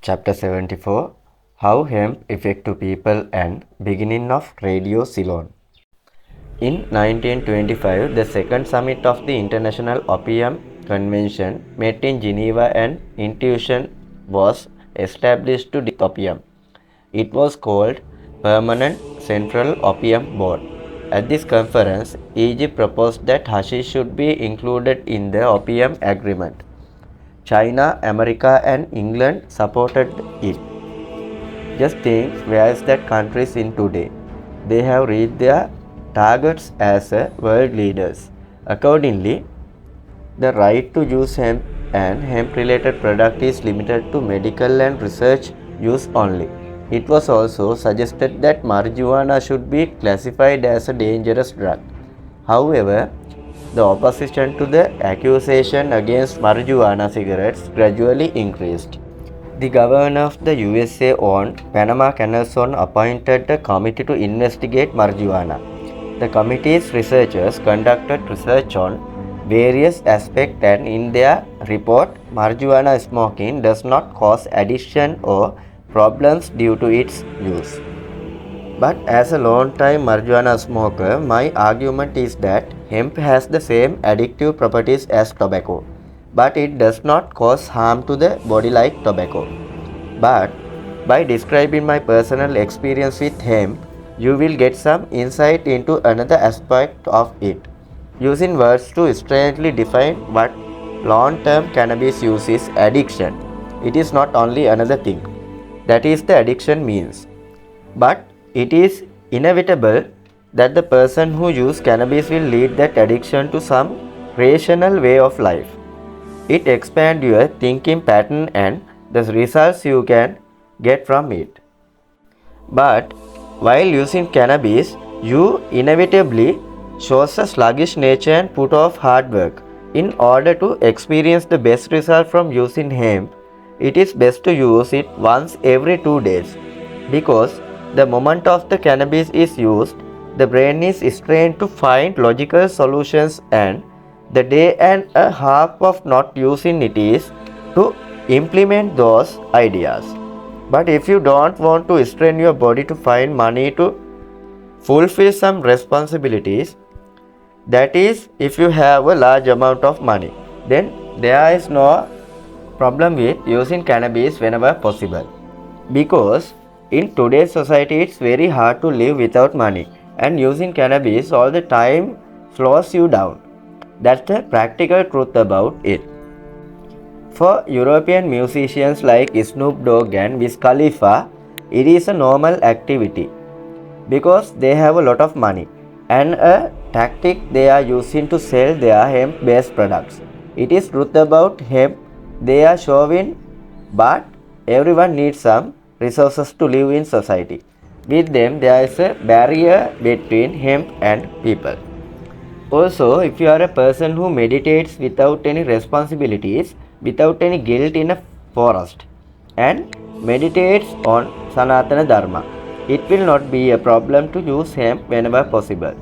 Chapter 74 How Hemp Affect to People and Beginning of Radio Ceylon. In 1925, the second summit of the International Opium Convention met in Geneva and institution was established to deal with opium. It was called Permanent Central Opium Board. At this conference, Egypt proposed that hashish should be included in the opium agreement. China, America and England supported it. Just think where is that countries in today. They have reached their targets as world leaders. Accordingly, the right to use hemp and hemp related product is limited to medical and research use only. It was also suggested that marijuana should be classified as a dangerous drug. However, the opposition to the accusation against marijuana cigarettes gradually increased. The governor of the USA-owned Panama Canal Zone appointed a committee to investigate marijuana. The committee's researchers conducted research on various aspects and in their report, marijuana smoking does not cause addiction or problems due to its use. But as a long-time marijuana smoker, my argument is that hemp has the same addictive properties as tobacco, but it does not cause harm to the body like tobacco. But by describing my personal experience with hemp, you will get some insight into another aspect of it. Using words to strangely define what long-term cannabis use is addiction. It is not only another thing. That is the addiction means. But it is inevitable that the person who uses cannabis will lead that addiction to some rational way of life. It expands your thinking pattern and the results you can get from it. But while using cannabis, you inevitably shows a sluggish nature and put off hard work. In order to experience the best result from using hemp, it is best to use it once every 2 days because the moment of the cannabis is used, the brain is trained to find logical solutions and the day and a half of not using it is to implement those ideas. But if you don't want to strain your body to find money to fulfill some responsibilities, that is if you have a large amount of money, then there is no problem with using cannabis whenever possible. Because in today's society, it's very hard to live without money, and using cannabis all the time slows you down. That's the practical truth about it. For European musicians like Snoop Dogg and Wiz Khalifa, it is a normal activity because they have a lot of money and a tactic they are using to sell their hemp-based products. It is truth about hemp they are showing, but everyone needs some resources to live in society. With them, there is a barrier between hemp and people. Also, if you are a person who meditates without any responsibilities, without any guilt in a forest, and meditates on Sanatana Dharma, it will not be a problem to use hemp whenever possible.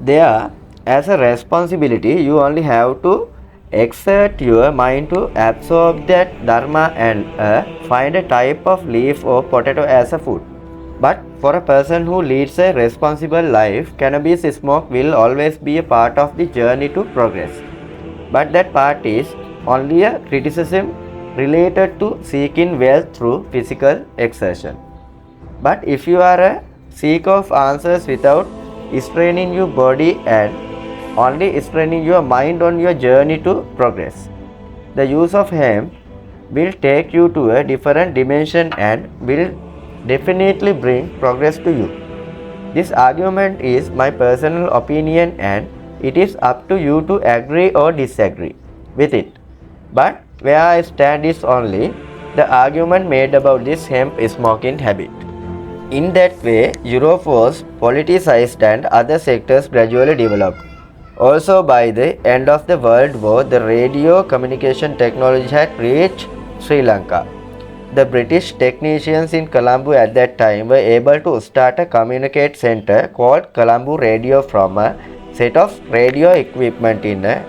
There, as a responsibility, you only have to exert your mind to absorb that dharma and find a type of leaf or potato as a food. But for a person who leads a responsible life, cannabis smoke will always be a part of the journey to progress. But that part is only a criticism related to seeking wealth through physical exertion. But if you are a seeker of answers without straining your body and only straining your mind on your journey to progress, the use of hemp will take you to a different dimension and will definitely bring progress to you. This argument is my personal opinion and it is up to you to agree or disagree with it. But where I stand is only the argument made about this hemp smoking habit. In that way, Europe was politicized and other sectors gradually developed. Also, by the end of the World War, the radio communication technology had reached Sri Lanka. The British technicians in Colombo at that time were able to start a communicate center called Colombo Radio from a set of radio equipment in a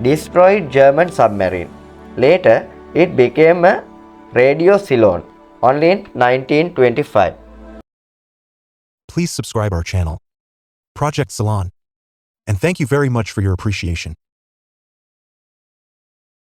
destroyed German submarine. Later, it became a Radio Ceylon, only in 1925. Please subscribe our channel, Project Ceylon, and thank you very much for your appreciation.